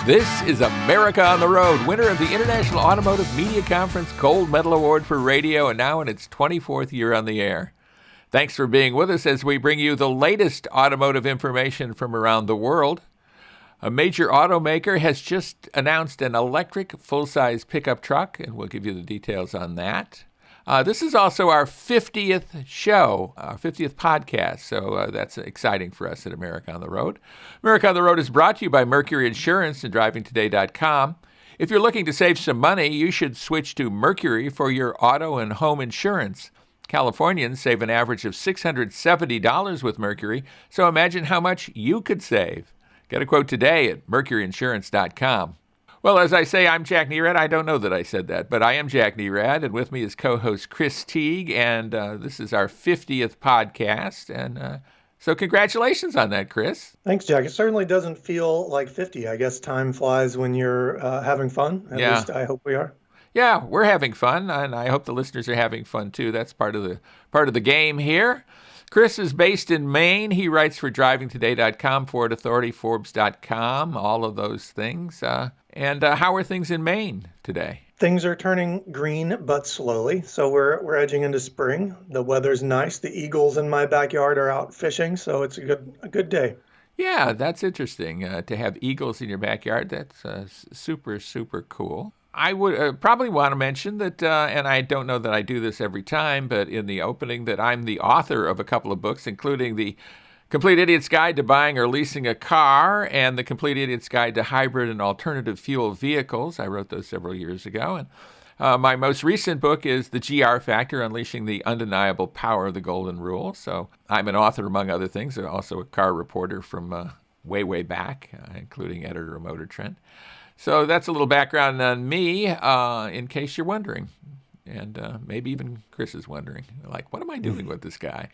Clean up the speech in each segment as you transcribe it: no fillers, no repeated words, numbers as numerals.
This is America on the Road, winner of the International Automotive Media Conference Gold Medal Award for Radio, and now in its 24th year on the air. Thanks for being with us as we bring you the latest automotive information from around the world. A major automaker has just announced an electric full-size pickup truck, and we'll give you the details on that. This is also our 50th show, our 50th podcast, so that's exciting for us at America on the Road. America on the Road is brought to you by Mercury Insurance and DrivingToday.com. If you're looking to save some money, you should switch to Mercury for your auto and home insurance. Californians save an average of $670 with Mercury, so imagine how much you could save. Get a quote today at MercuryInsurance.com. Well, as I say, I'm Jack Nerad. I don't know that I said that, but I am Jack Nerad, and with me is co-host Chris Teague, and this is our 50th podcast, and so congratulations on that, Chris. Thanks, Jack. It certainly doesn't feel like 50. I guess time flies when you're having fun. At least I hope we are. Yeah, we're having fun, and I hope the listeners are having fun too. That's part of the game here. Chris is based in Maine. He writes for DrivingToday.com, Ford Authority, Forbes.com, all of those things. And how are things in Maine today? Things are turning green, but slowly. So we're edging into spring. The weather's nice. The eagles in my backyard are out fishing, so it's a good day. Yeah, that's interesting. To have eagles in your backyard, that's super, super cool. I would probably want to mention that, and I don't know that I do this every time, but in the opening that I'm the author of a couple of books, including the Complete Idiot's Guide to Buying or Leasing a Car and the Complete Idiot's Guide to Hybrid and Alternative Fuel Vehicles. I wrote those several years ago. And my most recent book is The GR Factor, Unleashing the Undeniable Power of the Golden Rule. So I'm an author, among other things, also a car reporter from way, way back, including editor of Motor Trend. So that's a little background on me, in case you're wondering. And maybe even Chris is wondering, like, what am I doing with this guy?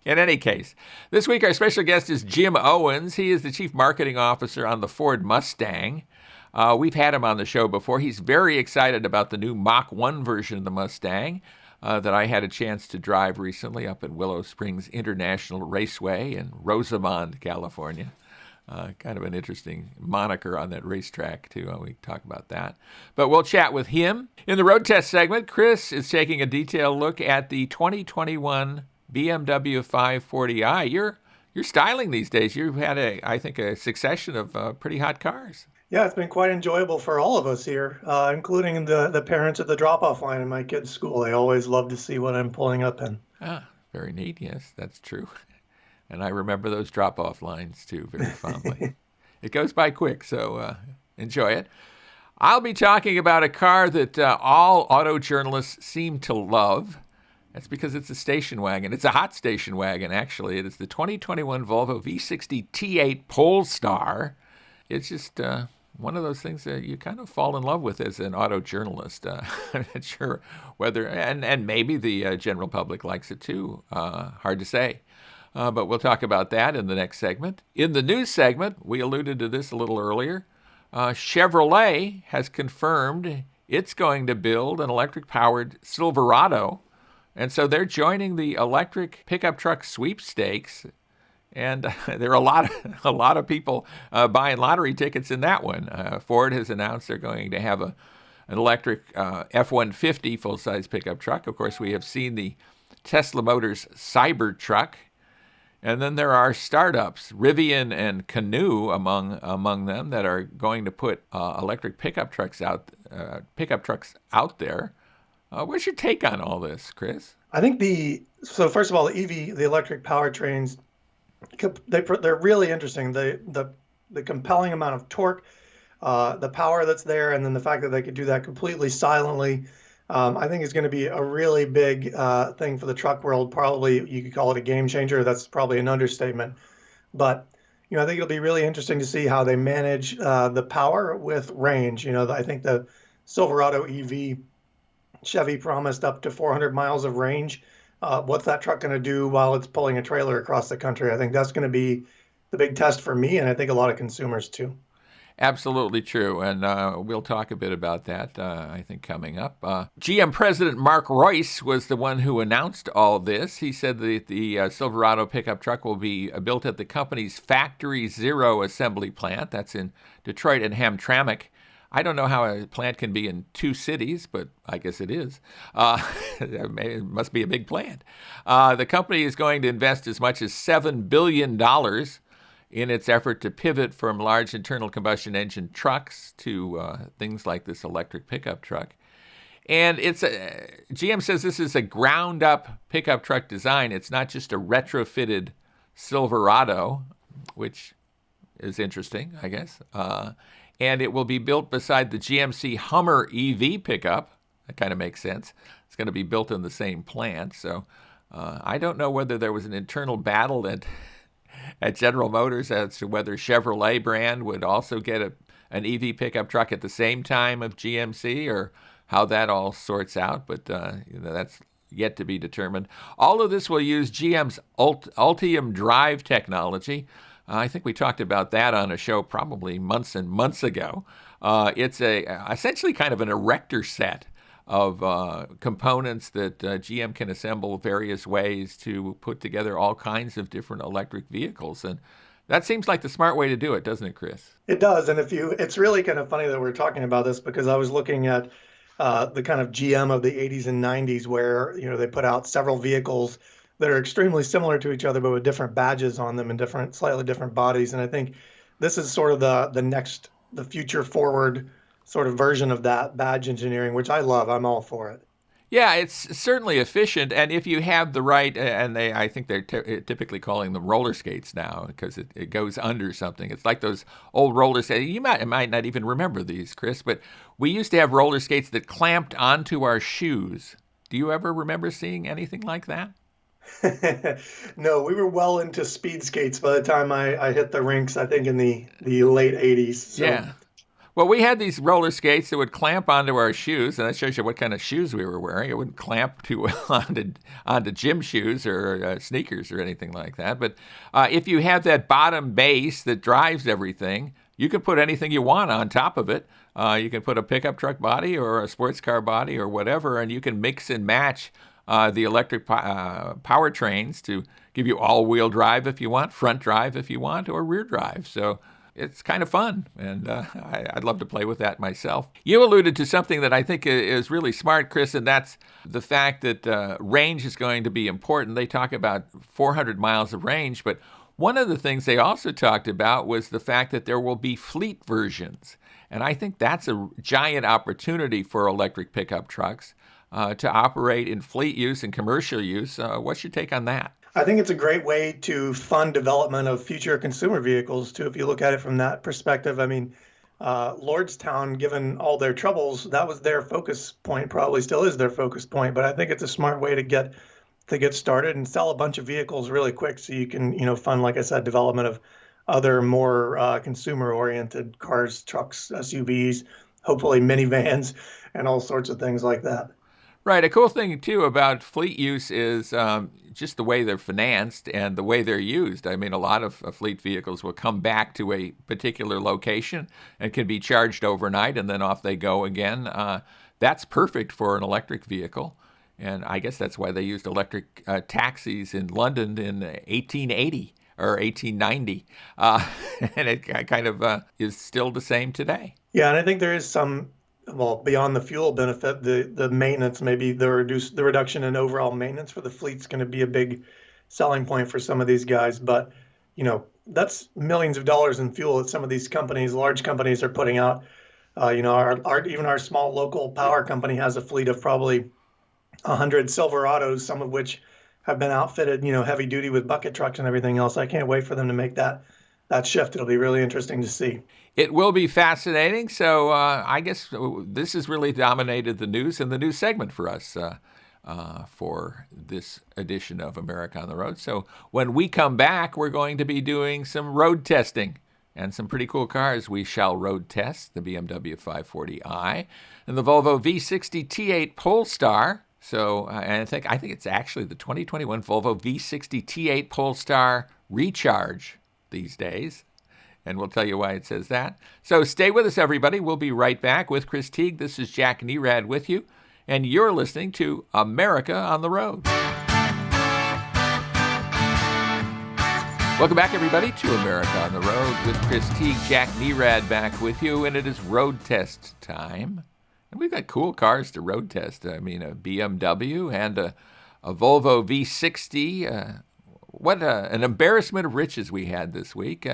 In any case, this week our special guest is Jim Owens. He is the Chief Marketing Officer on the Ford Mustang. We've had him on the show before. He's very excited about the new Mach 1 version of the Mustang that I had a chance to drive recently up at Willow Springs International Raceway in Rosamond, California. Kind of an interesting moniker on that racetrack, too. We talk about that. But we'll chat with him. In the road test segment, Chris is taking a detailed look at the 2021 BMW 540i. You're styling these days. You've had, I think, a succession of pretty hot cars. Yeah, it's been quite enjoyable for all of us here, including the parents at the drop-off line in my kids' school. They always love to see what I'm pulling up in. Ah, very neat. Yes, that's true. And I remember those drop-off lines, too, very fondly. It goes by quick, so enjoy it. I'll be talking about a car that all auto journalists seem to love. That's because it's a station wagon. It's a hot station wagon, actually. It is the 2021 Volvo V60 T8 Polestar. It's just one of those things that you kind of fall in love with as an auto journalist. I'm not sure whether, and maybe the general public likes it, too. Hard to say. But we'll talk about that in the next segment. In the news segment, we alluded to this a little earlier. Chevrolet has confirmed it's going to build an electric-powered Silverado. And so they're joining the electric pickup truck sweepstakes. And there are a lot of people buying lottery tickets in that one. Ford has announced they're going to have an electric F-150 full-size pickup truck. Of course, we have seen the Tesla Motors Cybertruck. And then there are startups, Rivian and Canoo among them, that are going to put electric pickup trucks out there. What's your take on all this, Chris? I think so first of all, the electric powertrains, they're really interesting. The compelling amount of torque, the power that's there, and then the fact that they could do that completely silently. I think it's going to be a really big thing for the truck world. Probably you could call it a game changer. That's probably an understatement. But, I think it'll be really interesting to see how they manage the power with range. I think the Silverado EV, Chevy promised up to 400 miles of range. What's that truck going to do while it's pulling a trailer across the country? I think that's going to be the big test for me, and I think a lot of consumers too. Absolutely true, and we'll talk a bit about that, I think, coming up. GM President Mark Reuss was the one who announced all this. He said that the Silverado pickup truck will be built at the company's Factory Zero assembly plant. That's in Detroit and Hamtramck. I don't know how a plant can be in two cities, but I guess it is. It must be a big plant. The company is going to invest as much as $7 billion in its effort to pivot from large internal combustion engine trucks to things like this electric pickup truck. And GM says this is a ground-up pickup truck design. It's not just a retrofitted Silverado, which is interesting, I guess. And it will be built beside the GMC Hummer EV pickup. That kind of makes sense. It's going to be built in the same plant. So I don't know whether there was an internal battle at General Motors as to whether Chevrolet brand would also get an EV pickup truck at the same time of GMC, or how that all sorts out, but that's yet to be determined. All of this will use GM's Ultium Drive technology. I think we talked about that on a show probably months and months ago. It's essentially kind of an erector set of components that GM can assemble various ways to put together all kinds of different electric vehicles. And that seems like the smart way to do it, doesn't it, Chris? It does. And it's really kind of funny that we're talking about this, because I was looking at the kind of GM of the 80s and 90s where, they put out several vehicles that are extremely similar to each other, but with different badges on them and slightly different bodies. And I think this is sort of the future forward sort of version of that badge engineering, which I love. I'm all for it. Yeah, it's certainly efficient, and if you have the right, and I think they're typically calling them roller skates now, because it goes under something. It's like those old roller skates. You might not even remember these, Chris, but we used to have roller skates that clamped onto our shoes. Do you ever remember seeing anything like that? No, we were well into speed skates by the time I hit the rinks, I think in the late 80s. So. Yeah. Well, we had these roller skates that would clamp onto our shoes, and that shows you what kind of shoes we were wearing. It wouldn't clamp onto gym shoes or sneakers or anything like that. But if you have that bottom base that drives everything, you can put anything you want on top of it. You can put a pickup truck body or a sports car body or whatever, and you can mix and match the electric powertrains to give you all-wheel drive if you want, front drive if you want, or rear drive. So it's kind of fun, and I'd love to play with that myself. You alluded to something that I think is really smart, Chris, and that's the fact that range is going to be important. They talk about 400 miles of range, but one of the things they also talked about was the fact that there will be fleet versions, and I think that's a giant opportunity for electric pickup trucks to operate in fleet use and commercial use. What's your take on that? I think it's a great way to fund development of future consumer vehicles, too, if you look at it from that perspective. I mean, Lordstown, given all their troubles, that was their focus point, probably still is their focus point. But I think it's a smart way to get started and sell a bunch of vehicles really quick, so you can, fund, like I said, development of other more consumer-oriented cars, trucks, SUVs, hopefully minivans, and all sorts of things like that. Right. A cool thing, too, about fleet use is just the way they're financed and the way they're used. I mean, a lot of fleet vehicles will come back to a particular location and can be charged overnight, and then off they go again. That's perfect for an electric vehicle. And I guess that's why they used electric taxis in London in 1880 or 1890. And it kind of is still the same today. Yeah, and I think there is some, well, beyond the fuel benefit, the maintenance, maybe the reduction in overall maintenance for the fleet's going to be a big selling point for some of these guys. But, that's millions of dollars in fuel that some of these companies, large companies, are putting out. Even our small local power company has a fleet of probably 100 Silverados, some of which have been outfitted, heavy duty with bucket trucks and everything else. I can't wait for them to make that shift. It'll be really interesting to see. It will be fascinating. So I guess this has really dominated the news and the news segment for us for this edition of America on the Road. So when we come back, we're going to be doing some road testing and some pretty cool cars. We shall road test the BMW 540i and the Volvo V60 T8 Polestar. So and I think it's actually the 2021 Volvo V60 T8 Polestar Recharge these days. and we'll tell you why it says that. So stay with us, everybody. We'll be right back with Chris Teague. This is Jack Nerad with you, and you're listening to America on the Road. Welcome back, everybody, to America on the Road with Chris Teague. Jack Nerad back with you, and it is road test time. And we've got cool cars to road test. I mean, a BMW and a Volvo V60. What an embarrassment of riches we had this week.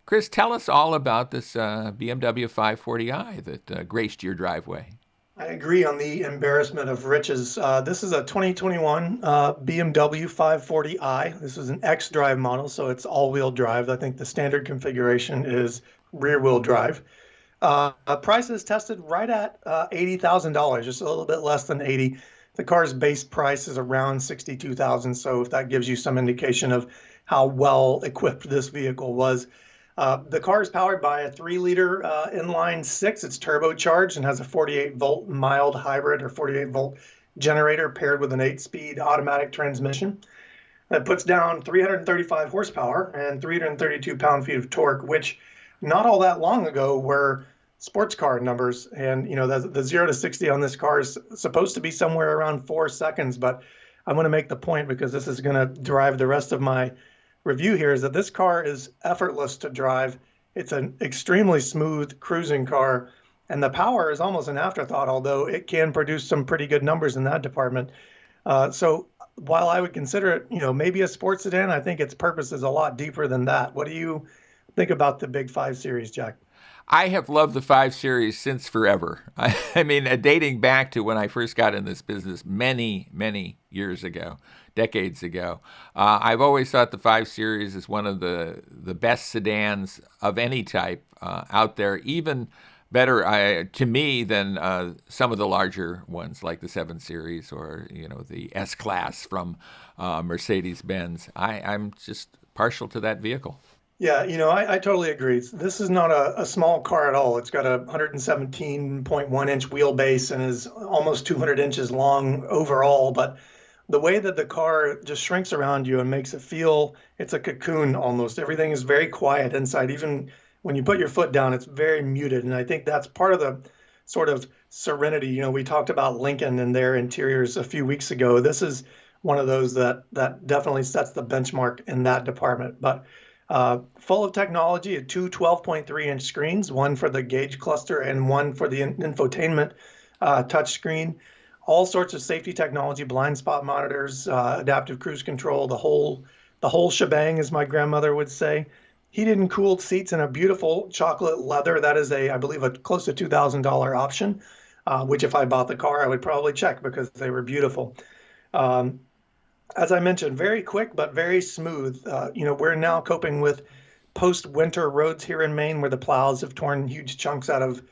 Chris, tell us all about this BMW 540i that graced your driveway. I agree on the embarrassment of riches. This is a 2021 BMW 540i. This is an X-Drive model, so it's all-wheel drive. I think the standard configuration is rear-wheel drive. Price is tested right at $80,000, just a little bit less than 80. The car's base price is around $62,000, so if that gives you some indication of how well equipped this vehicle was. The car is powered by a 3-liter inline six. It's turbocharged and has a 48-volt mild hybrid or 48-volt generator paired with an 8-speed automatic transmission. That puts down 335 horsepower and 332 pound-feet of torque, which not all that long ago were sports car numbers. And, you know, the 0 to 60 on this car is supposed to be somewhere around 4 seconds. But I'm going to make the point, because this is going to drive the rest of my review here, is that this car is effortless to drive. It's an extremely smooth cruising car, and the power is almost an afterthought, although it can produce some pretty good numbers in that department. So while I would consider it, you know, maybe a sports sedan, I think its purpose is a lot deeper than that. What do you think about the big 5 Series, Jack? I have loved the 5 Series since forever. I mean, dating back to when I first got in this business many, many years ago, decades ago. I've always thought the 5 Series is one of the best sedans of any type out there, even better to me than some of the larger ones like the 7 Series or, you know, the S-Class from Mercedes-Benz. I'm just partial to that vehicle. Yeah, you know, I totally agree. This is not a small car at all. It's got a 117.1-inch wheelbase and is almost 200 inches long overall. But the way that the car just shrinks around you and makes it feel, it's a cocoon almost. Everything is very quiet inside. Even when you put your foot down, it's very muted. And I think that's part of the sort of serenity. You know, we talked about Lincoln and their interiors a few weeks ago. This is one of those that definitely sets the benchmark in that department. But full of technology, two 12.3-inch screens, one for the gauge cluster and one for the infotainment touch screen. All sorts of safety technology, blind spot monitors, adaptive cruise control, the whole shebang, as my grandmother would say. Heated and cooled seats in a beautiful chocolate leather. That is I believe, a close to $2,000 option, which if I bought the car, I would probably check because they were beautiful. As I mentioned, very quick but very smooth. You know, we're now coping with post-winter roads here in Maine where the plows have torn huge chunks out of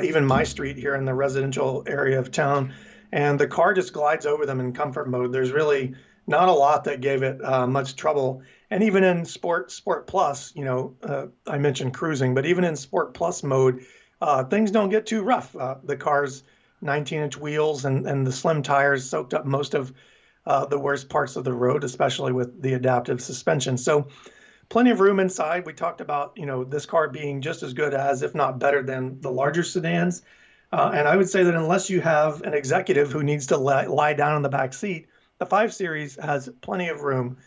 even my street here in the residential area of town. And the car just glides over them in comfort mode. There's really not a lot that gave it much trouble. And even in Sport Plus, you know, I mentioned cruising, but even in Sport Plus mode, things don't get too rough. The car's 19-inch wheels and the slim tires soaked up most of the worst parts of the road, especially with the adaptive suspension. So plenty of room inside. We talked about, you know, this car being just as good as, if not better than, the larger sedans. And I would say that unless you have an executive who needs to lie down in the back seat, the 5 Series has plenty of room.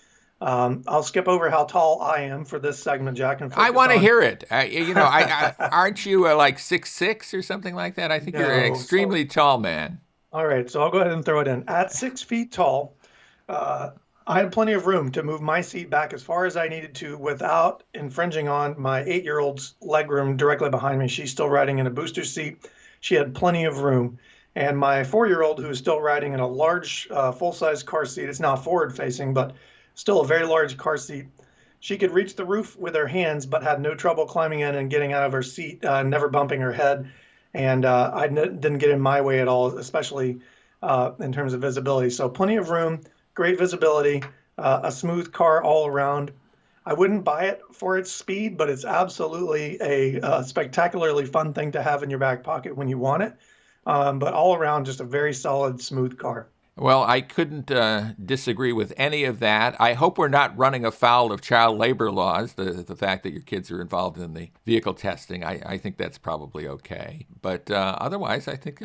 I'll skip over how tall I am for this segment, Jack. And I want to hear it. You know, aren't you like 6'6" or something like that? I think you're an extremely tall man. All right, so I'll go ahead and throw it in. At 6 feet tall, I had plenty of room to move my seat back as far as I needed to without infringing on my 8-year-old's legroom directly behind me. She's still riding in a booster seat. She had plenty of room. And my 4-year-old, who's still riding in a large full-size car seat, it's now forward-facing, but still a very large car seat. She could reach the roof with her hands, but had no trouble climbing in and getting out of her seat, never bumping her head. And I didn't get in my way at all, especially in terms of visibility. So plenty of room, great visibility, a smooth car all around. I wouldn't buy it for its speed, but it's absolutely a spectacularly fun thing to have in your back pocket when you want it. But all around, just a very solid, smooth car. Well, I couldn't disagree with any of that. I hope we're not running afoul of child labor laws, the fact that your kids are involved in the vehicle testing. I think that's probably okay. But otherwise, I think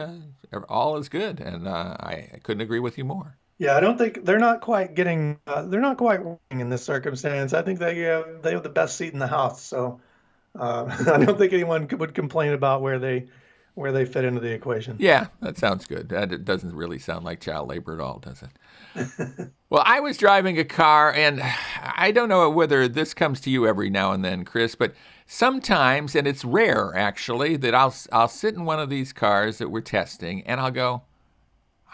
all is good, and I couldn't agree with you more. Yeah, I don't think they're not quite getting they're not quite winning in this circumstance. I think they have the best seat in the house. So I don't think anyone would complain about where they fit into the equation. Yeah, that sounds good. That doesn't really sound like child labor at all, does it? Well, I was driving a car, and I don't know whether this comes to you every now and then, Chris, but sometimes, and it's rare actually, that I'll sit in one of these cars that we're testing, and I'll go,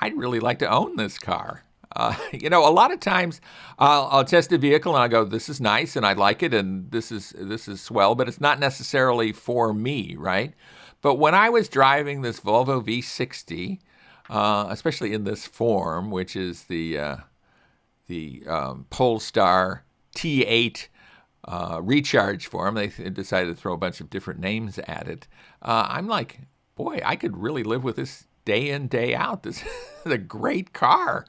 I'd really like to own this car. A lot of times I'll test a vehicle and I'll go, this is nice and I like it and this is swell, but it's not necessarily for me, right? But when I was driving this Volvo V60, especially in this form, which is the Polestar T8 recharge form, they decided to throw a bunch of different names at it. I'm like, boy, I could really live with this day in, day out. This is a great car.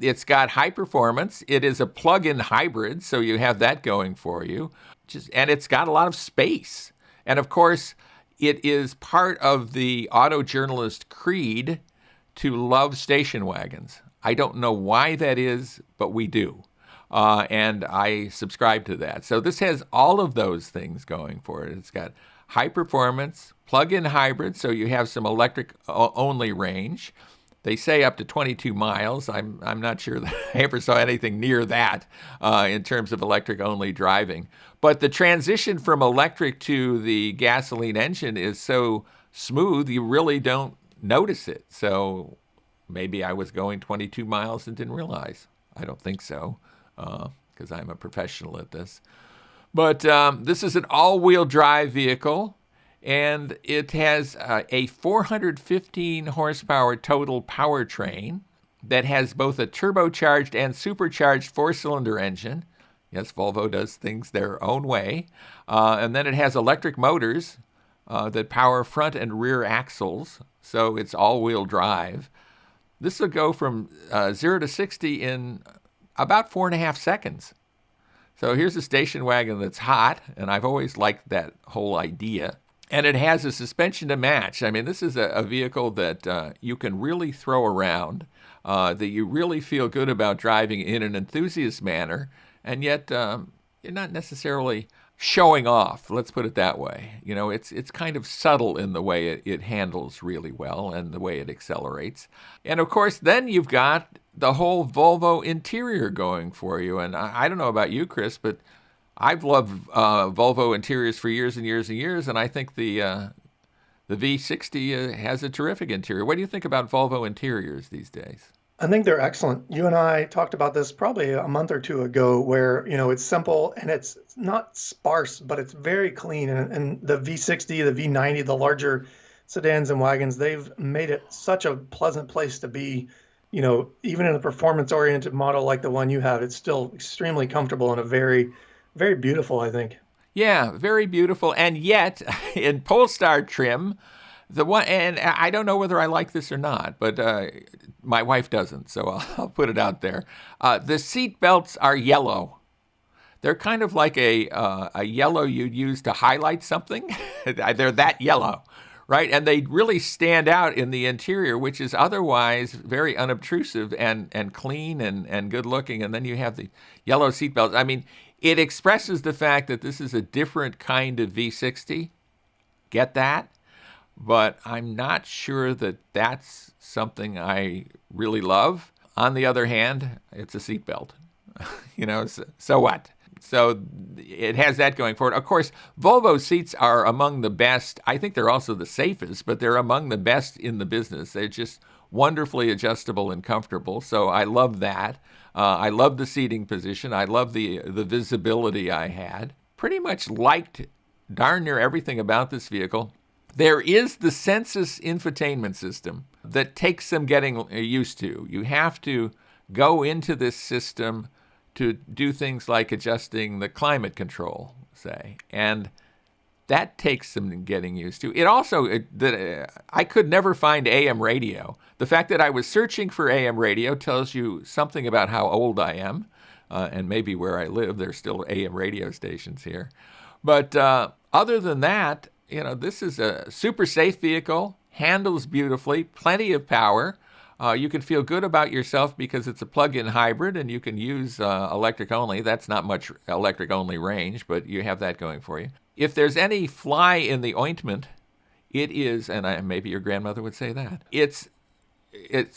It's got high performance. It is a plug-in hybrid, so you have that going for you. And it's got a lot of space. And of course, it is part of the auto journalist creed to love station wagons. I don't know why that is, but we do. And I subscribe to that. So this has all of those things going for it. It's got high performance, plug-in hybrid, so you have some electric-only range. They say up to 22 miles. I'm not sure that I ever saw anything near that in terms of electric-only driving. But the transition from electric to the gasoline engine is so smooth, you really don't notice it. So maybe I was going 22 miles and didn't realize. I don't think so, because I'm a professional at this. But this is an all-wheel drive vehicle, and it has a 415 horsepower total powertrain that has both a turbocharged and supercharged four-cylinder engine. Yes, Volvo does things their own way. And then it has electric motors that power front and rear axles, so it's all-wheel drive. This will go from 0 to 60 in about 4.5 seconds. So here's a station wagon that's hot, and I've always liked that whole idea. And it has a suspension to match. I mean, this is a vehicle that you can really throw around, that you really feel good about driving in an enthusiast manner, and yet you're not necessarily showing off, let's put it that way. It's kind of subtle in the way it handles really well and the way it accelerates. And of course, then you've got the whole Volvo interior going for you. And I don't know about you, Chris, but I've loved Volvo interiors for years and years and years, and I think the V60 has a terrific interior. What do you think about Volvo interiors these days? I think they're excellent. You and I talked about this probably a month or two ago, where it's simple and it's not sparse, but it's very clean. And the V60, the V90, the larger sedans and wagons, they've made it such a pleasant place to be. Even in a performance-oriented model like the one you have, it's still extremely comfortable and a very, very beautiful, I think. Yeah, very beautiful. And yet, in Polestar trim, the one, and I don't know whether I like this or not, but my wife doesn't, so I'll put it out there. The seat belts are yellow. They're kind of like a yellow you'd use to highlight something. They're that yellow, right? And they really stand out in the interior, which is otherwise very unobtrusive and clean and good looking. And then you have the yellow seat belts. I mean, it expresses the fact that this is a different kind of V60. Get that? But I'm not sure that that's something I really love. On the other hand, it's a seatbelt. So what? So it has that going for it. Of course, Volvo seats are among the best. I think they're also the safest, but they're among the best in the business. They're just wonderfully adjustable and comfortable. So I love that. I love the seating position. I love the visibility I had. Pretty much liked darn near everything about this vehicle. There is the Sensus infotainment system that takes some getting used to. You have to go into this system to do things like adjusting the climate control, say. And that takes some getting used to. It also, I could never find AM radio. The fact that I was searching for AM radio tells you something about how old I am, and maybe where I live. There's still AM radio stations here. But other than that, this is a super safe vehicle, handles beautifully, plenty of power. You can feel good about yourself because it's a plug-in hybrid and you can use electric only. That's not much electric only range, but you have that going for you. If there's any fly in the ointment, it is, and maybe your grandmother would say that, it's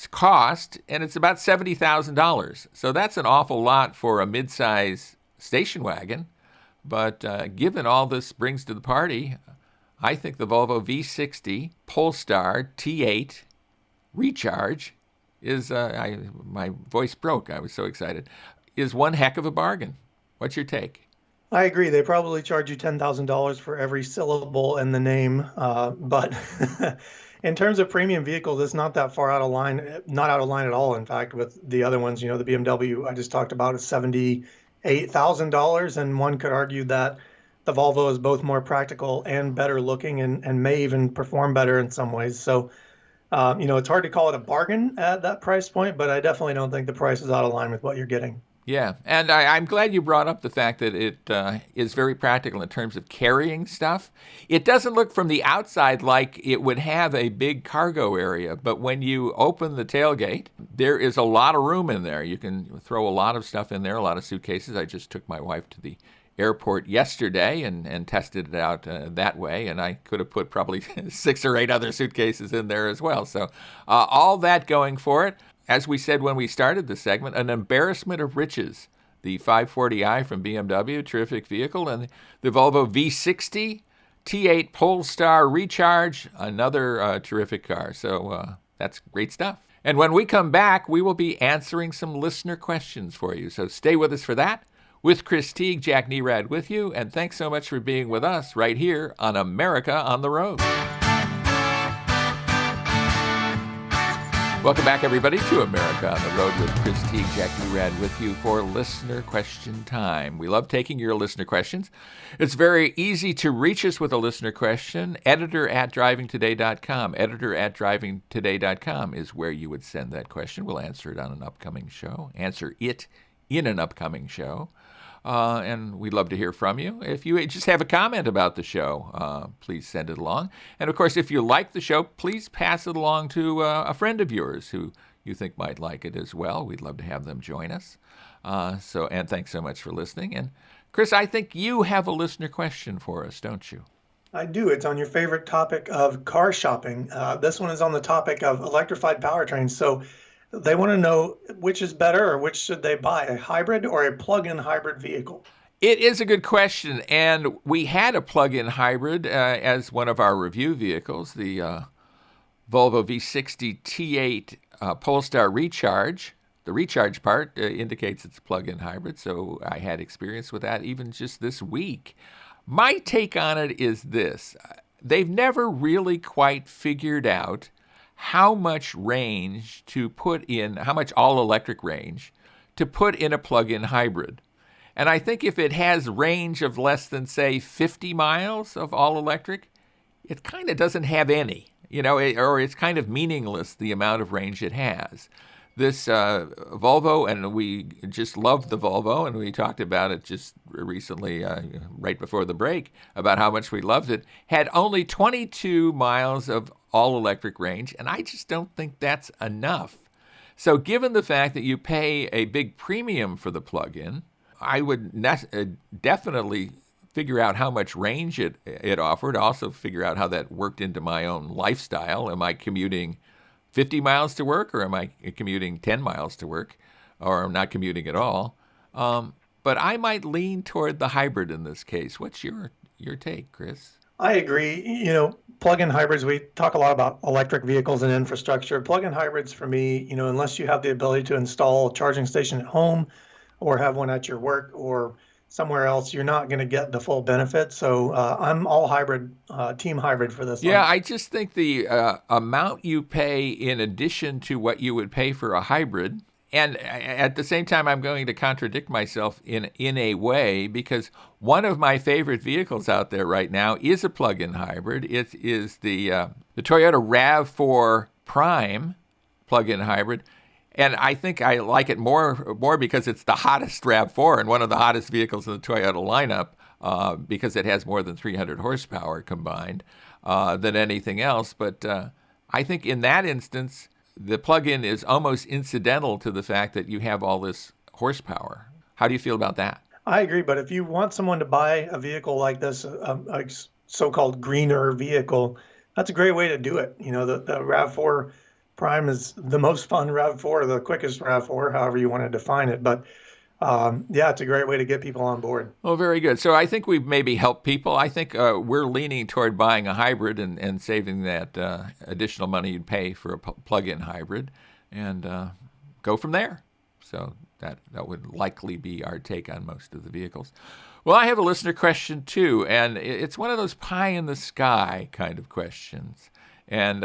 cost, and it's about $70,000. So that's an awful lot for a mid-size station wagon. But given all this brings to the party, I think the Volvo V60 Polestar T8 Recharge is, my voice broke, I was so excited, is one heck of a bargain. What's your take? I agree. They probably charge you $10,000 for every syllable in the name. But in terms of premium vehicles, it's not that far out of line, not out of line at all, in fact, with the other ones. The BMW I just talked about is $78,000, and one could argue that the Volvo is both more practical and better looking and may even perform better in some ways. So, it's hard to call it a bargain at that price point, but I definitely don't think the price is out of line with what you're getting. Yeah, and I'm glad you brought up the fact that it is very practical in terms of carrying stuff. It doesn't look from the outside like it would have a big cargo area, but when you open the tailgate, there is a lot of room in there. You can throw a lot of stuff in there, a lot of suitcases. I just took my wife to the airport yesterday and tested it out that way, and I could have put probably 6 or 8 other suitcases in there as well. So all that going for it. As we said when we started the segment, an embarrassment of riches. The 540i from BMW, terrific vehicle, and the Volvo V60 T8 Polestar Recharge, another terrific car. So that's great stuff. And when we come back, we will be answering some listener questions for you. So stay with us for that. With Chris Teague, Jack Nerad with you, and thanks so much for being with us right here on America on the Road. Welcome back, everybody, to America on the Road with Chris Teague, Jack Nerad with you for listener question time. We love taking your listener questions. It's very easy to reach us with a listener question. Editor@drivingtoday.com. Editor@drivingtoday.com is where you would send that question. We'll answer it on an upcoming show. Answer it in an upcoming show. And we'd love to hear from you. If you just have a comment about the show, please send it along. And, of course, if you like the show, please pass it along to a friend of yours who you think might like it as well. We'd love to have them join us. And thanks so much for listening. And, Chris, I think you have a listener question for us, don't you? I do. It's on your favorite topic of car shopping. This one is on the topic of electrified powertrains. So they want to know which is better or which should they buy, a hybrid or a plug-in hybrid vehicle? It is a good question, and we had a plug-in hybrid as one of our review vehicles, the Volvo V60 T8 Polestar Recharge. The recharge part indicates it's a plug-in hybrid, so I had experience with that even just this week. My take on it is this. They've never really quite figured out how much range to put in, how much all-electric range to put in a plug-in hybrid. And I think if it has range of less than, say, 50 miles of all-electric, it kind of doesn't have any, or it's kind of meaningless, the amount of range it has. This Volvo, and we just love the Volvo, and we talked about it just recently, right before the break, about how much we loved it, had only 22 miles of all-electric range, and I just don't think that's enough. So given the fact that you pay a big premium for the plug-in, I would definitely figure out how much range it offered, also figure out how that worked into my own lifestyle. Am I commuting 50 miles to work, or am I commuting 10 miles to work, or I'm not commuting at all? But I might lean toward the hybrid in this case. What's your take, Chris? I agree. Plug-in hybrids, we talk a lot about electric vehicles and infrastructure. Plug-in hybrids, for me, unless you have the ability to install a charging station at home or have one at your work or somewhere else, you're not going to get the full benefit. So I'm all hybrid, team hybrid for this. Yeah, I just think the amount you pay in addition to what you would pay for a hybrid And at the same time, I'm going to contradict myself in a way, because one of my favorite vehicles out there right now is a plug-in hybrid. It is the Toyota RAV4 Prime plug-in hybrid. And I think I like it more because it's the hottest RAV4 and one of the hottest vehicles in the Toyota lineup, because it has more than 300 horsepower combined than anything else. But I think in that instance, the plug-in is almost incidental to the fact that you have all this horsepower. How do you feel about that? I agree, but if you want someone to buy a vehicle like this, a so-called greener vehicle, that's a great way to do it. You know, the RAV4 Prime is the most fun RAV4, the quickest RAV4, however you want to define it. But yeah, it's a great way to get people on board. Oh, very good. So I think we've maybe helped people. I think we're leaning toward buying a hybrid and saving that additional money you'd pay for a plug-in hybrid and go from there. So that would likely be our take on most of the vehicles. Well, I have a listener question too, and it's one of those pie-in-the-sky kind of questions. And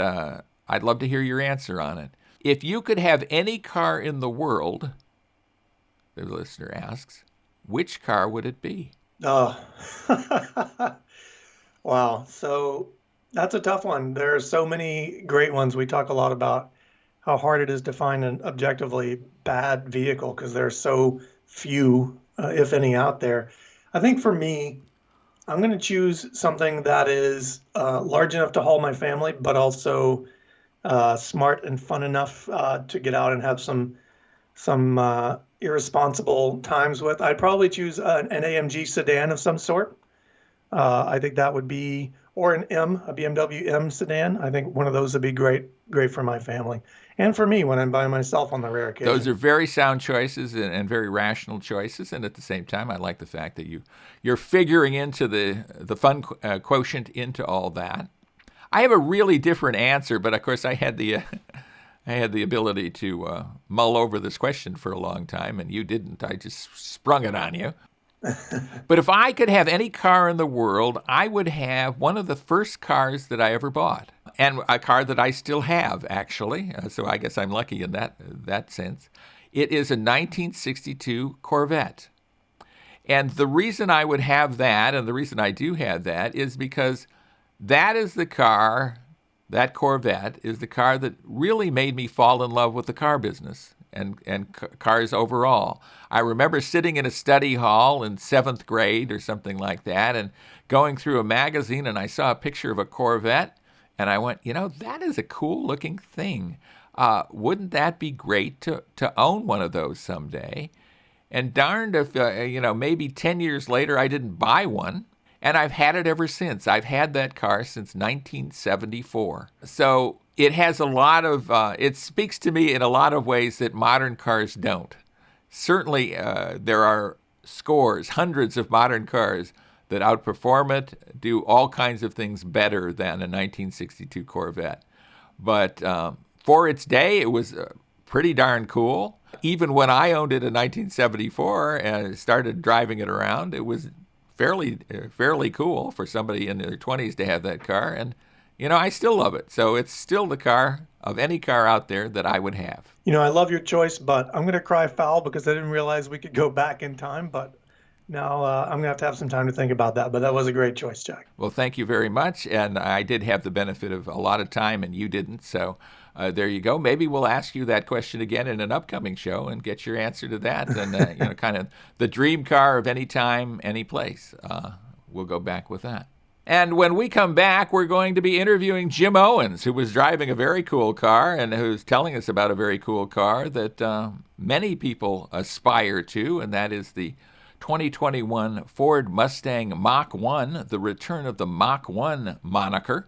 I'd love to hear your answer on it. If you could have any car in the world, the listener asks, which car would it be? Oh, wow. So that's a tough one. There are so many great ones. We talk a lot about how hard it is to find an objectively bad vehicle because there are so few, if any, out there. I think for me, I'm going to choose something that is large enough to haul my family, but also smart and fun enough to get out and have some irresponsible times with. I'd probably choose an AMG sedan of some sort. I think that would be, or a BMW M sedan. I think one of those would be great for my family and for me when I'm by myself on the rare occasion. Those are very sound choices and very rational choices, and at the same time, I like the fact that you're figuring into the fun quotient into all that. I have a really different answer, but of course, I had the ability to mull over this question for a long time, and you didn't. I just sprung it on you. But if I could have any car in the world, I would have one of the first cars that I ever bought, and a car that I still have, actually. So I guess I'm lucky in that sense. It is a 1962 Corvette. And the reason I would have that, and the reason I do have that, is because that is the car, that Corvette is the car that really made me fall in love with the car business and cars overall. I remember sitting in a study hall in 7th grade or something like that and going through a magazine, and I saw a picture of a Corvette, and I went, that is a cool looking thing. Wouldn't that be great to own one of those someday? And darned if, maybe 10 years later I didn't buy one. And I've had it ever since. I've had that car since 1974. So it has a lot of, it speaks to me in a lot of ways that modern cars don't. Certainly, there are hundreds of modern cars that outperform it, do all kinds of things better than a 1962 Corvette. But for its day, it was pretty darn cool. Even when I owned it in 1974 and started driving it around, it was fairly cool for somebody in their 20s to have that car. And, I still love it. So it's still the car of any car out there that I would have. I love your choice, but I'm going to cry foul because I didn't realize we could go back in time. But now I'm going to have some time to think about that. But that was a great choice, Jack. Well, thank you very much. And I did have the benefit of a lot of time and you didn't. So there you go. Maybe we'll ask you that question again in an upcoming show and get your answer to that. And, kind of the dream car of any time, any place. We'll go back with that. And when we come back, we're going to be interviewing Jim Owens, who was driving a very cool car and who's telling us about a very cool car that many people aspire to, and that is the 2021 Ford Mustang Mach 1, the return of the Mach 1 moniker.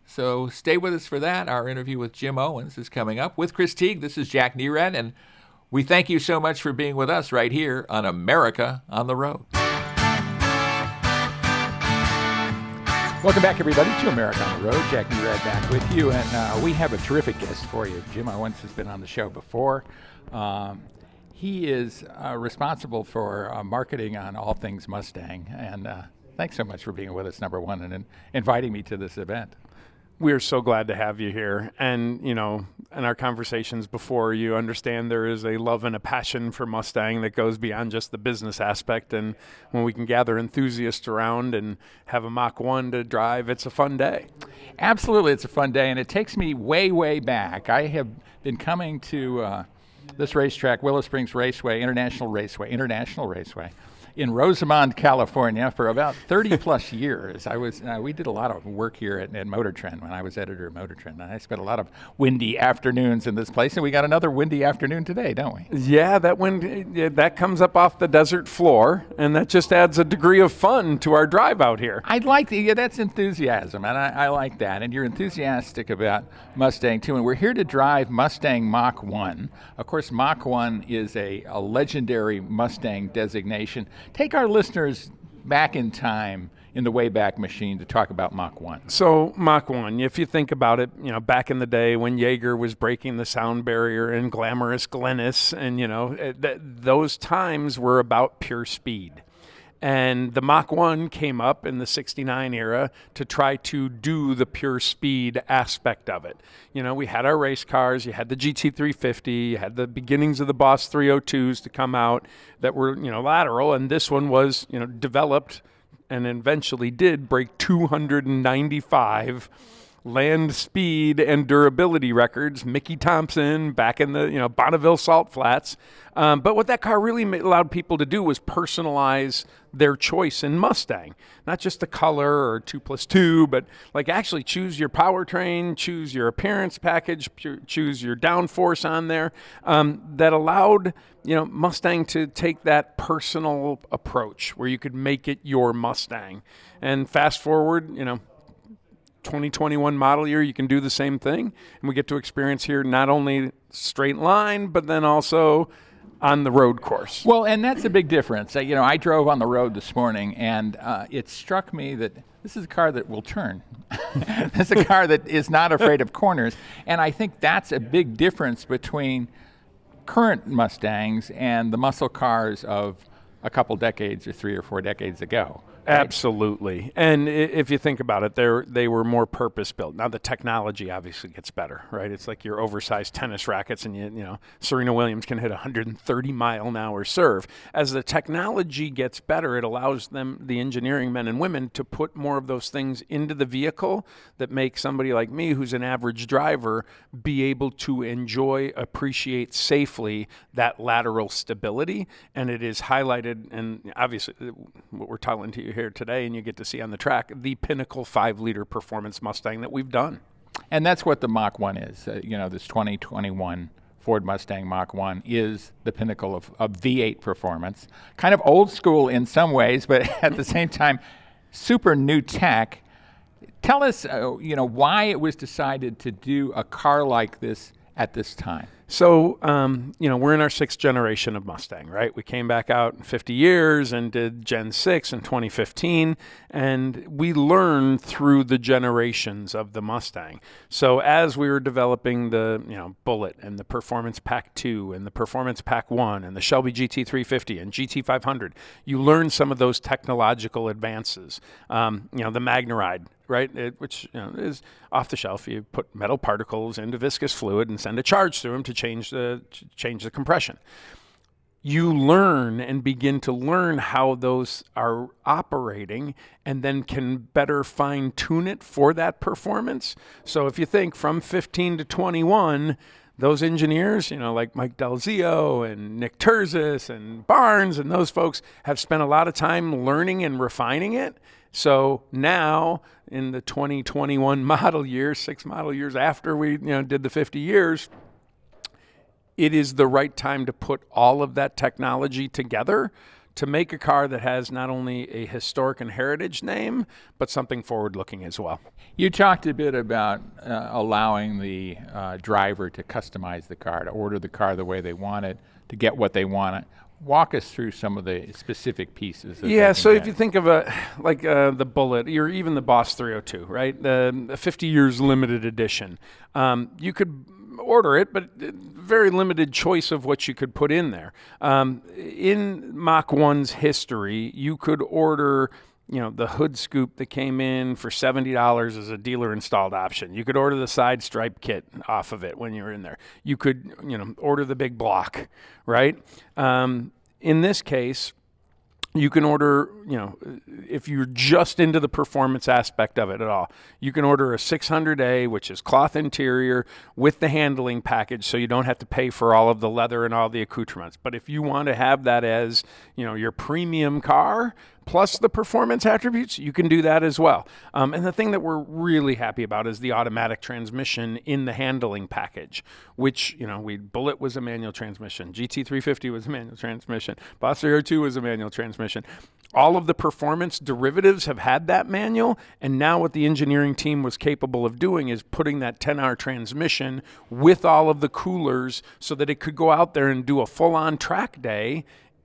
So stay with us for that. Our interview with Jim Owens is coming up. With Chris Teague, this is Jack Nerad, and we thank you so much for being with us right here on America on the Road. Welcome back, everybody, to America on the Road. Jack Nerad back with you, and we have a terrific guest for you. Jim Owens has been on the show before. He is responsible for marketing on all things Mustang, and thanks so much for being with us, number one, and inviting me to this event. We are so glad to have you here. And, in our conversations before, you understand there is a love and a passion for Mustang that goes beyond just the business aspect. And when we can gather enthusiasts around and have a Mach 1 to drive, it's a fun day. Absolutely, it's a fun day. And it takes me way, way back. I have been coming to this racetrack, Willow Springs Raceway, International Raceway, in Rosamond, California, for about 30 plus years. We did a lot of work here at Motor Trend when I was editor of Motor Trend, and I spent a lot of windy afternoons in this place, and we got another windy afternoon today, don't we? Yeah, that comes up off the desert floor, and that just adds a degree of fun to our drive out here. That's enthusiasm, and I like that, and you're enthusiastic about Mustang too, and we're here to drive Mustang Mach 1. Of course, Mach 1 is a legendary Mustang designation. Take our listeners back in time in the Wayback Machine to talk about Mach 1. So Mach 1, if you think about it, back in the day when Jaeger was breaking the sound barrier and glamorous Glennis, and, those times were about pure speed. And the Mach 1 came up in the 69 era to try to do the pure speed aspect of it. We had our race cars, you had the GT350, you had the beginnings of the Boss 302s to come out that were, lateral, and this one was, developed and eventually did break 295 land speed and durability records. Mickey Thompson back in the Bonneville Salt Flats. But what that car really allowed people to do was personalize their choice in Mustang. Not just the color or 2+2, but actually choose your powertrain, choose your appearance package, choose your downforce on there. That allowed Mustang to take that personal approach where you could make it your Mustang. And fast forward, 2021 model year, you can do the same thing, and we get to experience here not only straight line, but then also on the road course. Well, and that's a big difference. I drove on the road this morning, and it struck me that this is a car that will turn. This is a car that is not afraid of corners, and I think that's a big difference between current Mustangs and the muscle cars of a couple decades or 3 or 4 decades ago. Absolutely. And if you think about it, they were more purpose-built. Now the technology obviously gets better, right? It's like your oversized tennis rackets, and Serena Williams can hit 130-mile-an-hour serve. As the technology gets better, it allows the engineering men and women, to put more of those things into the vehicle that make somebody like me, who's an average driver, be able to enjoy, appreciate safely that lateral stability. And it is highlighted, and obviously what we're telling to you here today, and you get to see on the track, the pinnacle 5-liter performance Mustang that we've done. And that's what the Mach 1 is. This 2021 Ford Mustang Mach 1 is the pinnacle of V8 performance. Kind of old school in some ways, but at the same time, super new tech. Tell us, why it was decided to do a car like this at this time. So, we're in our 6th generation of Mustang, right? We came back out in 50 years and did Gen 6 in 2015, and we learned through the generations of the Mustang. So as we were developing the, Bullitt and the Performance Pack 2 and the Performance Pack 1 and the Shelby GT350 and GT500, you learn some of those technological advances. The MagneRide, right, which is off the shelf. You put metal particles into viscous fluid and send a charge through them to change the compression. You learn and begin to learn how those are operating, and then can better fine tune it for that performance. So if you think from 15 to 21, those engineers, like Mike Dalzio and Nick Terzis and Barnes and those folks, have spent a lot of time learning and refining it. So now in the 2021 model year, 6 model years after we did the 50 years, it is the right time to put all of that technology together to make a car that has not only a historic and heritage name, but something forward-looking as well. You talked a bit about allowing the driver to customize the car, to order the car the way they want it, to get what they want. Walk us through some of the specific pieces. Yeah, so if you think of the Bullitt, or even the Boss 302, right? The 50 years limited edition. You could order it, but very limited choice of what you could put in there. In Mach 1's history, you could order the hood scoop that came in for $70 as a dealer installed option. You could order the side stripe kit off of it when you were in there. You could, order the big block, right? In this case, you can order, if you're just into the performance aspect of it at all, you can order a 600A, which is cloth interior with the handling package, so you don't have to pay for all of the leather and all the accoutrements. But if you want to have that as, your premium car, plus the performance attributes, you can do that as well. And the thing that we're really happy about is the automatic transmission in the handling package, which, Bullitt was a manual transmission, GT350 was a manual transmission, Boss 2 was a manual transmission. All of the performance derivatives have had that manual, and now what the engineering team was capable of doing is putting that 10R transmission with all of the coolers so that it could go out there and do a full-on track day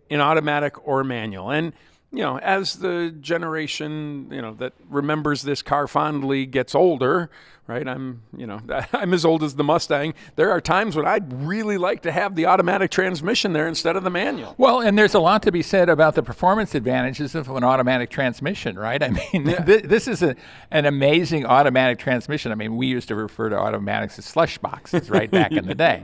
in automatic or manual. And as the generation, that remembers this car fondly gets older, right? I'm as old as the Mustang. There are times when I'd really like to have the automatic transmission there instead of the manual. Well, and there's a lot to be said about the performance advantages of an automatic transmission, right? I mean, this is an amazing automatic transmission. I mean, we used to refer to automatics as slush boxes, right, back in the day.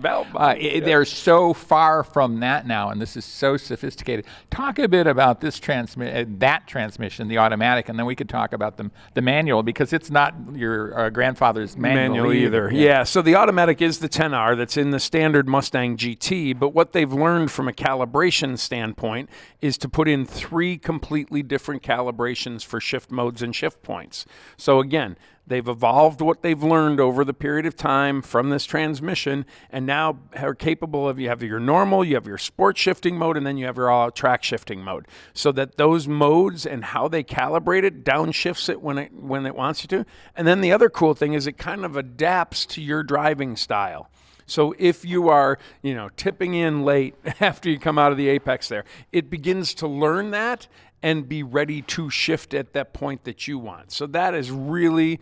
They're so far from that now, and this is so sophisticated. Talk a bit about this that transmission, the automatic, and then we could talk about the manual, because it's not your grandfather's manual either. Yeah, so the automatic is the 10R that's in the standard Mustang GT, but what they've learned from a calibration standpoint is to put in 3 completely different calibrations for shift modes and shift points. So again, they've evolved what they've learned over the period of time from this transmission, and now are capable of, you have your normal, you have your sport shifting mode, and then you have your all track shifting mode. So that those modes and how they calibrate it downshifts it when it wants you to. And then the other cool thing is it kind of adapts to your driving style. So if you are, tipping in late after you come out of the apex there, it begins to learn that and be ready to shift at that point that you want. So that is really,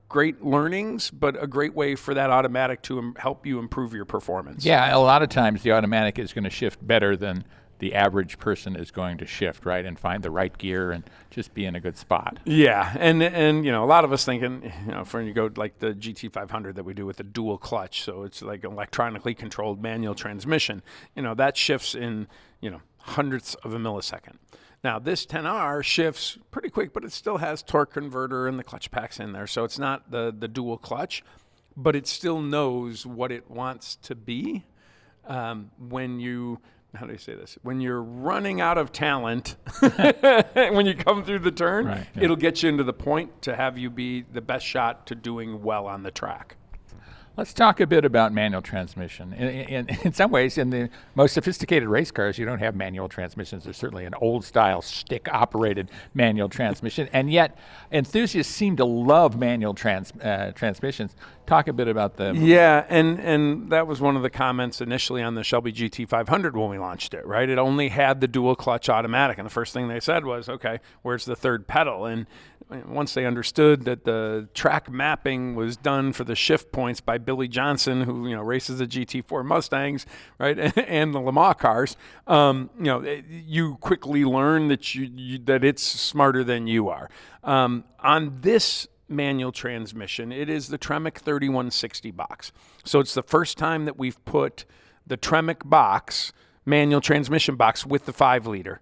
great learnings, but a great way for that automatic to help you improve your performance. Yeah, a lot of times the automatic is going to shift better than the average person is going to shift, right, and find the right gear and just be in a good spot. Yeah, and a lot of us thinking, for when you go like the GT500 that we do with the dual clutch, so it's like an electronically controlled manual transmission, that shifts in, hundredths of a millisecond. Now, this 10R shifts pretty quick, but it still has torque converter and the clutch packs in there. So it's not the dual clutch, but it still knows what it wants to be when you, how do I say this? When you're running out of talent, when you come through the turn, right, yeah, it'll get you into the point to have you be the best shot to doing well on the track. Let's talk a bit about manual transmission. In some ways, in the most sophisticated race cars, you don't have manual transmissions. There's certainly an old-style stick-operated manual transmission, and yet enthusiasts seem to love manual transmissions. Talk a bit about them. Yeah, and that was one of the comments initially on the Shelby GT500 when we launched it, right? It only had the dual-clutch automatic, and the first thing they said was, okay, where's the third pedal? And once they understood that the track mapping was done for the shift points by Billy Johnson, who races the GT4 Mustangs, right, and the Le Mans cars, you quickly learn that that it's smarter than you are. On this manual transmission, it is the Tremec 3160 box. So it's the first time that we've put the Tremec box, manual transmission box, with the 5-liter,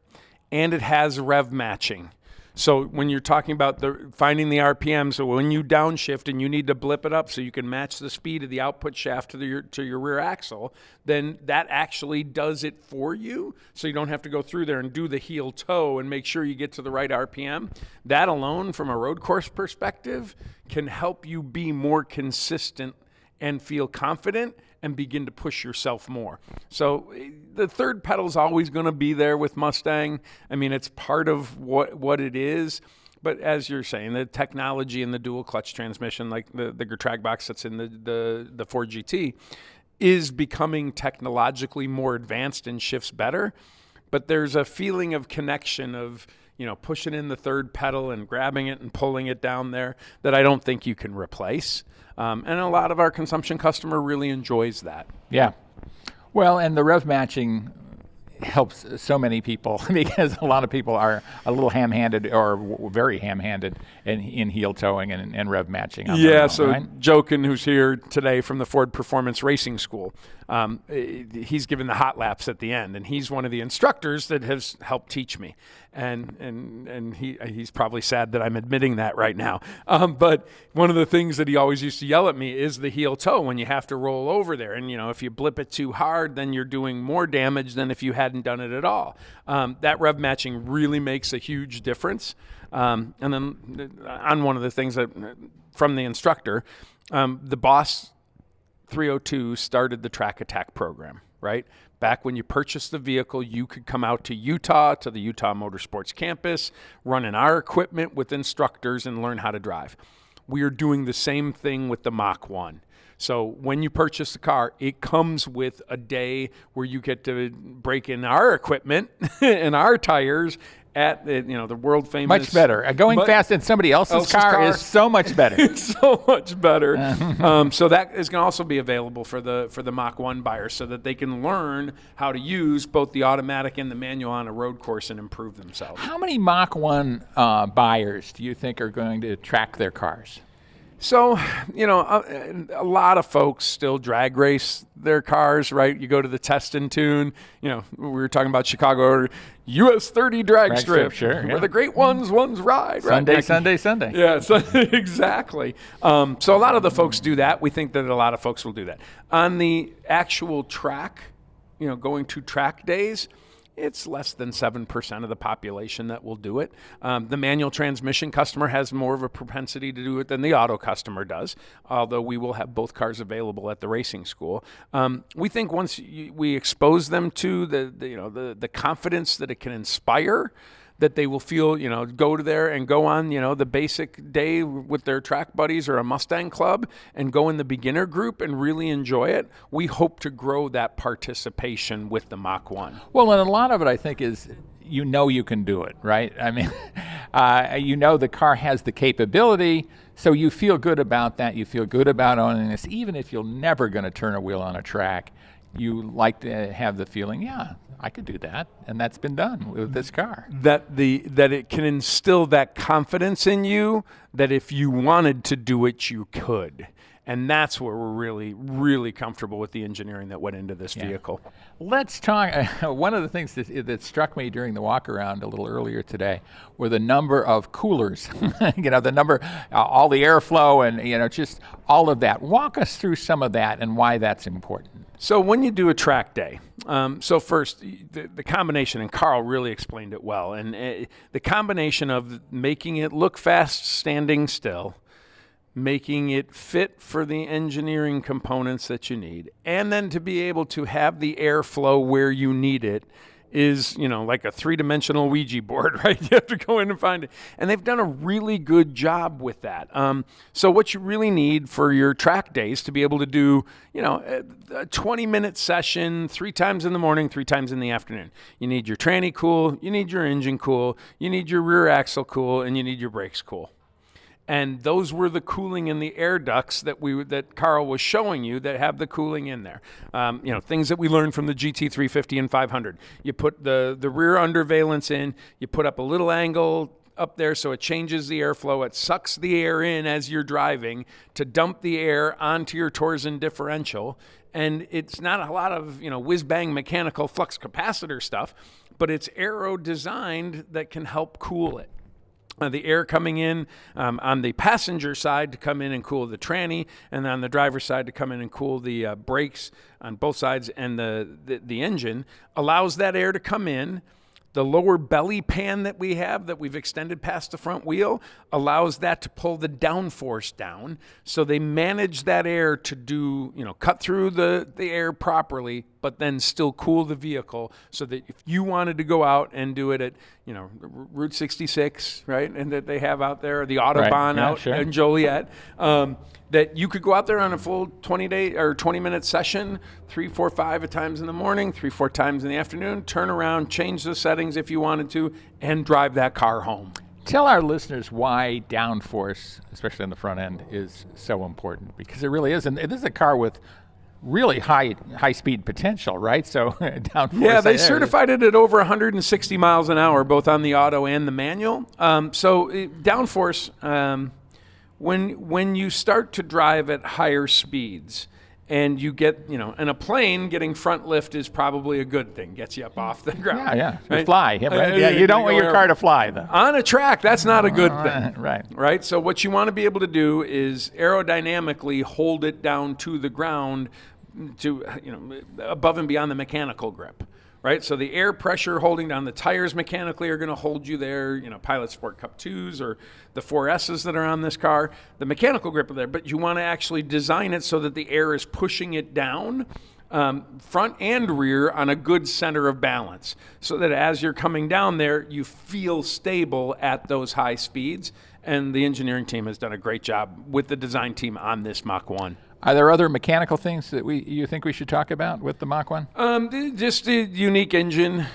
and it has rev matching. So when you're talking about finding the RPM, so when you downshift and you need to blip it up so you can match the speed of the output shaft to your rear axle, then that actually does it for you. So you don't have to go through there and do the heel toe and make sure you get to the right RPM. That alone, from a road course perspective, can help you be more consistent and feel confident and begin to push yourself more. So the third pedal is always going to be there with Mustang. I mean, it's part of what it is. But as you're saying, the technology in the dual clutch transmission, like the track box that's in the Ford GT, is becoming technologically more advanced and shifts better. But there's a feeling of connection of, pushing in the third pedal and grabbing it and pulling it down there that I don't think you can replace. And a lot of our consumption customer really enjoys that. Yeah. Well, and the rev matching helps so many people because a lot of people are a little ham-handed or very ham-handed in heel towing and rev matching. On their own, So right? Jokin, who's here today from the Ford Performance Racing School, he's given the hot laps at the end, and he's one of the instructors that has helped teach me. And he's probably sad that I'm admitting that right now. But one of the things that he always used to yell at me is the heel toe when you have to roll over there. And, if you blip it too hard, then you're doing more damage than if you hadn't done it at all. That rev matching really makes a huge difference. And then on one of the things that from the instructor, the Boss 302 started the Track Attack program, right? Back when you purchased the vehicle, you could come out to Utah, to the Utah Motorsports campus, run in our equipment with instructors and learn how to drive. We are doing the same thing with the Mach 1. So when you purchase the car, it comes with a day where you get to break in our equipment and our tires at the world famous. Much better. Going fast in somebody else's car is so much better. It's so much better. So that is going to also be available for the Mach 1 buyers so that they can learn how to use both the automatic and the manual on a road course and improve themselves. How many Mach 1 buyers do you think are going to track their cars? So, a lot of folks still drag race their cars, right? You go to the test and tune. We were talking about Chicago US 30 drag strip, sure, where the great ones ride. Sunday, right? Sunday. Yeah, exactly. So a lot of the folks do that. We think that a lot of folks will do that. On the actual track, going to track days, it's less than 7% of the population that will do it. The manual transmission customer has more of a propensity to do it than the auto customer does, although we will have both cars available at the racing school. We think once we expose them to the confidence that it can inspire, that they will feel, go to there and go on, the basic day with their track buddies or a Mustang club and go in the beginner group and really enjoy it. We hope to grow that participation with the Mach 1. Well, and a lot of it, I think, is you can do it, right? I mean, the car has the capability, so you feel good about that. You feel good about owning this, even if you're never going to turn a wheel on a track. You like to have the feeling, I could do that, and that's been done with this car. That it can instill that confidence in you that if you wanted to do it, you could. And that's where we're really, really comfortable with the engineering that went into this vehicle. Let's talk. One of the things that struck me during the walk around a little earlier today were the number of coolers. The number, all the airflow, and just all of that. Walk us through some of that and why that's important. So when you do a track day, so first, the combination, and Carl really explained it well, and the combination of making it look fast standing still, making it fit for the engineering components that you need, and then to be able to have the airflow where you need it is, like a three-dimensional Ouija board, right? You have to go in and find it. And they've done a really good job with that. So what you really need for your track days to be able to do, a 20-minute session 3 times in the morning, 3 times in the afternoon. You need your tranny cool, you need your engine cool, you need your rear axle cool, and you need your brakes cool. And those were the cooling in the air ducts that Carl was showing you that have the cooling in there. Things that we learned from the GT350 and 500. You put the rear undervalence in, you put up a little angle up there so it changes the airflow. It sucks the air in as you're driving to dump the air onto your torsion differential. And it's not a lot of, whiz-bang mechanical flux capacitor stuff, but it's aero designed that can help cool it. The air coming in on the passenger side to come in and cool the tranny, and on the driver's side to come in and cool the brakes on both sides, and the engine allows that air to come in. The lower belly pan that we have that we've extended past the front wheel allows that to pull the downforce down. So they manage that air to do, cut through the air properly, but then still cool the vehicle so that if you wanted to go out and do it at, Route 66, right, and that they have out there, the Autobahn out in Joliet, that you could go out there on a full 20-day or 20-minute session, 3, 4, 5 times in the morning, 3, 4 times in the afternoon, turn around, change the settings if you wanted to, and drive that car home. Tell our listeners why downforce, especially on the front end, is so important, because it really is. And this is a car with really high speed potential, right? So downforce. Yeah, they certified it at over 160 miles an hour, both on the auto and the manual. Downforce, when you start to drive at higher speeds, and you get, in a plane, getting front lift is probably a good thing. Gets you up off the ground. Yeah. Right? You fly. Yeah, you don't want your car to fly, though. On a track, that's not a good thing. Right. So what you want to be able to do is aerodynamically hold it down to the ground to, above and beyond the mechanical grip. Right, so the air pressure holding down the tires mechanically are going to hold you there. Pilot Sport Cup 2s or the 4S's that are on this car. The mechanical grip are there, but you want to actually design it so that the air is pushing it down, front and rear, on a good center of balance, so that as you're coming down there, you feel stable at those high speeds. And the engineering team has done a great job with the design team on this Mach 1. Are there other mechanical things that you think we should talk about with the Mach 1? Just a unique engine.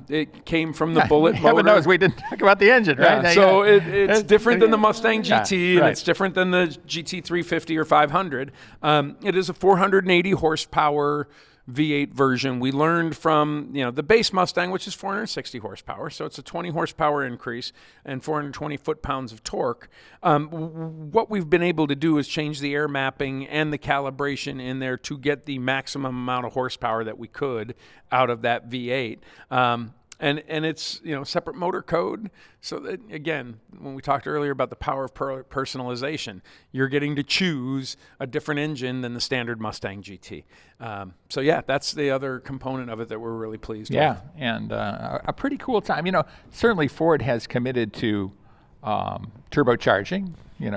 It came from the Bullitt motor. Heaven knows we didn't talk about the engine, right? So it's different than the Mustang GT, right. And it's different than the GT 350 or 500. It is a 480 horsepower V8 version. We learned from the base Mustang, which is 460 horsepower, so it's a 20 horsepower increase and 420 foot-pounds of torque. What we've been able to do is change the air mapping and the calibration in there to get the maximum amount of horsepower that we could out of that V8. And it's separate motor code, so that, again, when we talked earlier about the power of personalization, you're getting to choose a different engine than the standard Mustang GT. That's the other component of it that we're really pleased with. Yeah, and a pretty cool time. Certainly Ford has committed to turbocharging,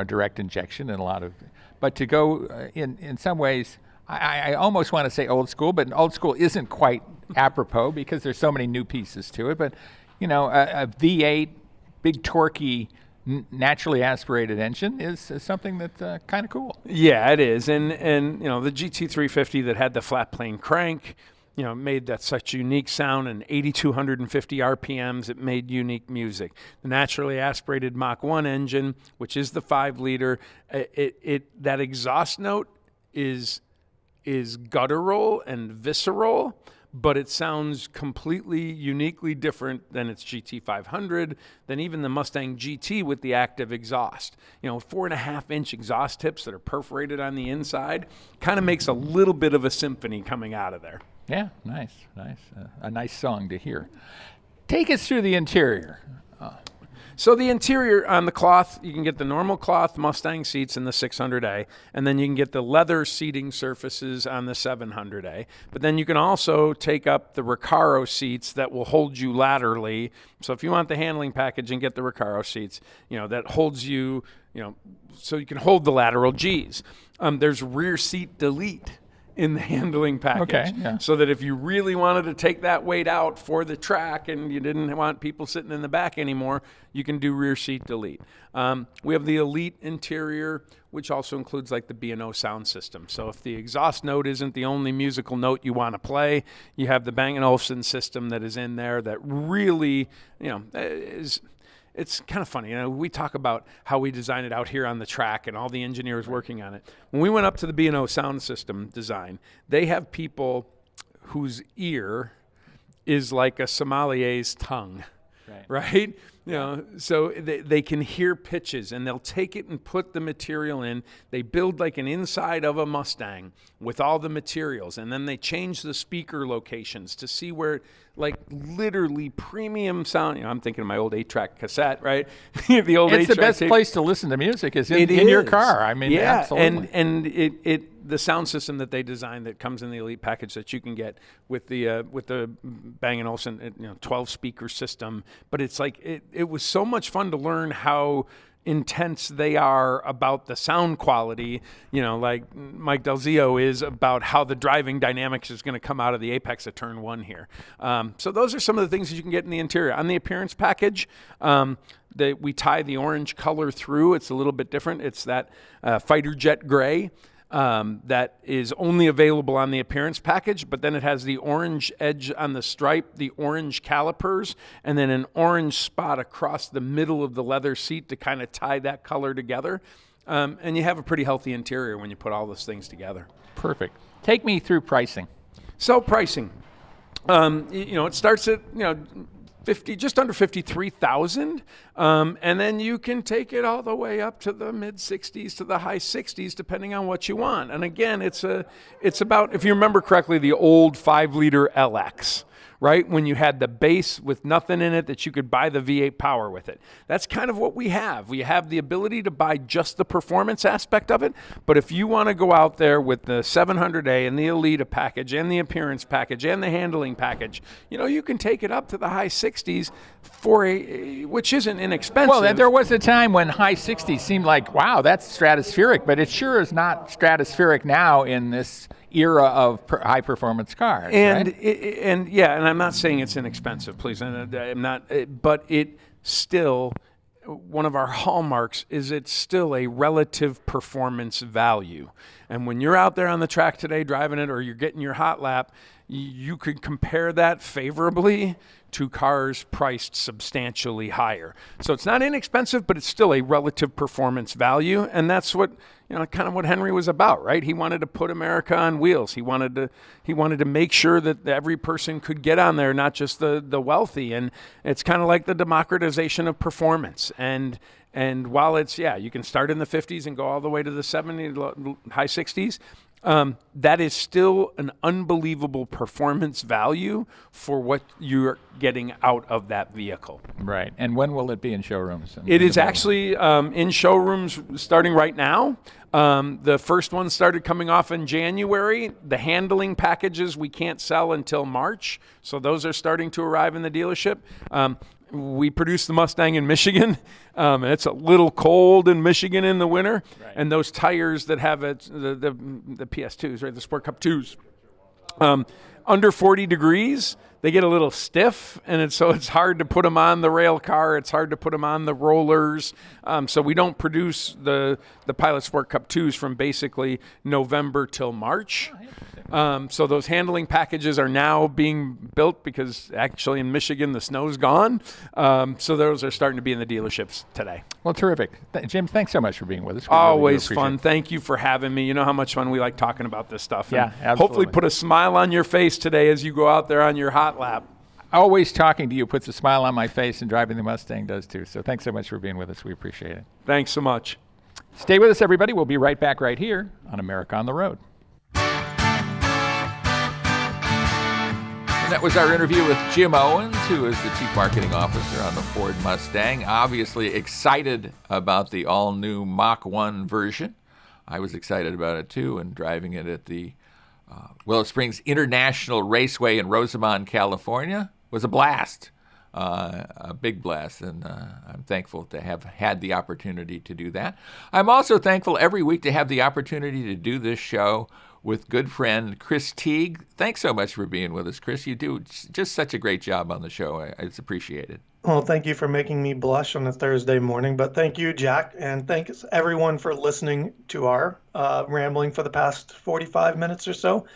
direct injection, and but to go in some ways, I almost want to say old school, but old school isn't quite apropos because there's so many new pieces to it. But, a V8, big torquey, naturally aspirated engine is something that's kind of cool. Yeah, it is. And the GT350 that had the flat plane crank, made that such unique sound, and 8,250 RPMs, it made unique music. The naturally aspirated Mach 1 engine, which is the 5-liter, that exhaust note is guttural and visceral, but it sounds completely uniquely different than its GT 500, than even the Mustang GT with the active exhaust. 4.5-inch exhaust tips that are perforated on the inside kind of makes a little bit of a symphony coming out of there. Yeah, nice. A nice song to hear. Take us through the interior. So the interior on the cloth, you can get the normal cloth Mustang seats in the 600A, and then you can get the leather seating surfaces on the 700A. But then you can also take up the Recaro seats that will hold you laterally. So if you want the handling package and get the Recaro seats, that holds you, so you can hold the lateral Gs. There's rear seat delete in the handling package. So that if you really wanted to take that weight out for the track and you didn't want people sitting in the back anymore, you can do rear seat delete. We have the Elite interior, which also includes like the B&O sound system. So if the exhaust note isn't the only musical note you want to play, you have the Bang & Olufsen system that is in there that really, is... It's kind of funny. We talk about how we design it out here on the track and all the engineers working on it. When we went up to the B&O sound system design, they have people whose ear is like a sommelier's tongue, right? So they can hear pitches, and they'll take it and put the material in. They build like an inside of a Mustang with all the materials, and then they change the speaker locations to see where, like, literally premium sound. I'm thinking of my old 8-track cassette, right? The old 8-track It's the best tape. place to listen to music is in your car. I mean, absolutely. And the sound system that they designed that comes in the Elite package that you can get with the Bang & Olufsen 12-speaker system. But it's like it was so much fun to learn how intense they are about the sound quality, like Mike Delzio is about how the driving dynamics is going to come out of the apex of turn 1 here. So those are some of the things that you can get in the interior. On the appearance package, we tie the orange color through. It's a little bit different. It's that fighter jet gray. That is only available on the appearance package, but then it has the orange edge on the stripe, the orange calipers, and then an orange spot across the middle of the leather seat to kind of tie that color together. and you have a pretty healthy interior when you put all those things together. Perfect. Take me through pricing. So pricing, it starts at, 50, just under 53,000, and then you can take it all the way up to the mid 60s to the high 60s, depending on what you want. And again, it's about, if you remember correctly, the old 5-liter LX. Right? When you had the base with nothing in it that you could buy the V8 power with it. That's kind of what we have. We have the ability to buy just the performance aspect of it, but if you want to go out there with the 700A and the Elita package and the appearance package and the handling package, you can take it up to the high 60s which isn't inexpensive. Well, there was a time when high 60s seemed like, wow, that's stratospheric, but it sure is not stratospheric now in this era of high performance cars. And right? And I'm not saying it's inexpensive, please. I'm not, but it still, one of our hallmarks is it's still a relative performance value. And when you're out there on the track today driving it, or you're getting your hot lap, you could compare that favorably to cars priced substantially higher. So it's not inexpensive, but it's still a relative performance value. And that's what, kind of what Henry was about, right? He wanted to put America on wheels. He wanted to make sure that every person could get on there, not just the wealthy. And it's kind of like the democratization of performance. And while it's, you can start in the 50s and go all the way to the 70s, high 60s, that is still an unbelievable performance value for what you're getting out of that vehicle. Right. And when will it be in showrooms? It is actually in showrooms starting right now. The first one started coming off in January. The handling packages we can't sell until March, so those are starting to arrive in the dealership. We produce the Mustang in Michigan, and it's a little cold in Michigan in the winter. Right. And those tires that have the PS2s, right, the Sport Cup 2s, under 40 degrees, they get a little stiff, and so it's hard to put them on the rail car. It's hard to put them on the rollers. So we don't produce the Pilot Sport Cup 2s from basically November till March. So those handling packages are now being built because actually in Michigan the snow's gone. So those are starting to be in the dealerships today. Well, terrific. Jim, thanks so much for being with us. Always fun. Thank you for having me. You know how much fun we like talking about this stuff. Yeah, absolutely. Hopefully put a smile on your face today as you go out there on your hot lap. Always talking to you puts a smile on my face, and driving the Mustang does too. So thanks so much for being with us. We appreciate it. Thanks so much. Stay with us, everybody. We'll be right back right here on America on the Road. And that was our interview with Jim Owens, who is the Chief Marketing Officer on the Ford Mustang. Obviously excited about the all-new Mach 1 version. I was excited about it too, and driving it at the Willow Springs International Raceway in Rosamond, California was a blast, a big blast, and I'm thankful to have had the opportunity to do that. I'm also thankful every week to have the opportunity to do this show with good friend Chris Teague. Thanks so much for being with us, Chris. You do just such a great job on the show. It's appreciated. Well, thank you for making me blush on a Thursday morning, but thank you, Jack, and thanks everyone for listening to our rambling for the past 45 minutes or so.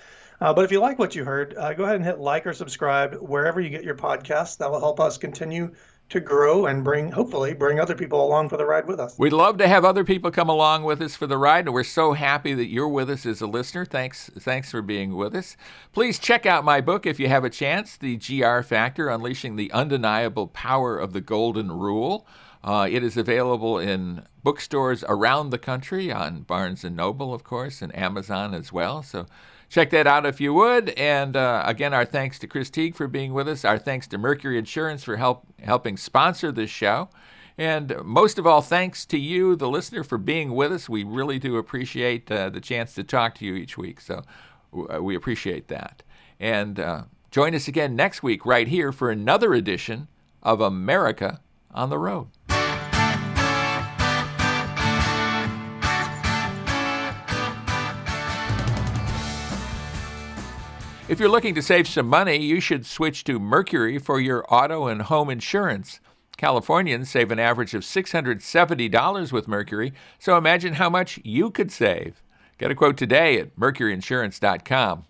But if you like what you heard, go ahead and hit like or subscribe wherever you get your podcasts. That will help us continue to grow and hopefully bring other people along for the ride with us. We'd love to have other people come along with us for the ride, and we're so happy that you're with us as a listener. Thanks for being with us. Please check out my book if you have a chance, The GR Factor, Unleashing the Undeniable Power of the Golden Rule. It is available in bookstores around the country, on Barnes & Noble, of course, and Amazon as well. So check that out if you would. And again, our thanks to Chris Teague for being with us. Our thanks to Mercury Insurance for helping sponsor this show. And most of all, thanks to you, the listener, for being with us. We really do appreciate the chance to talk to you each week. So we appreciate that. And join us again next week right here for another edition of America on the Road. If you're looking to save some money, you should switch to Mercury for your auto and home insurance. Californians save an average of $670 with Mercury, so imagine how much you could save. Get a quote today at mercuryinsurance.com.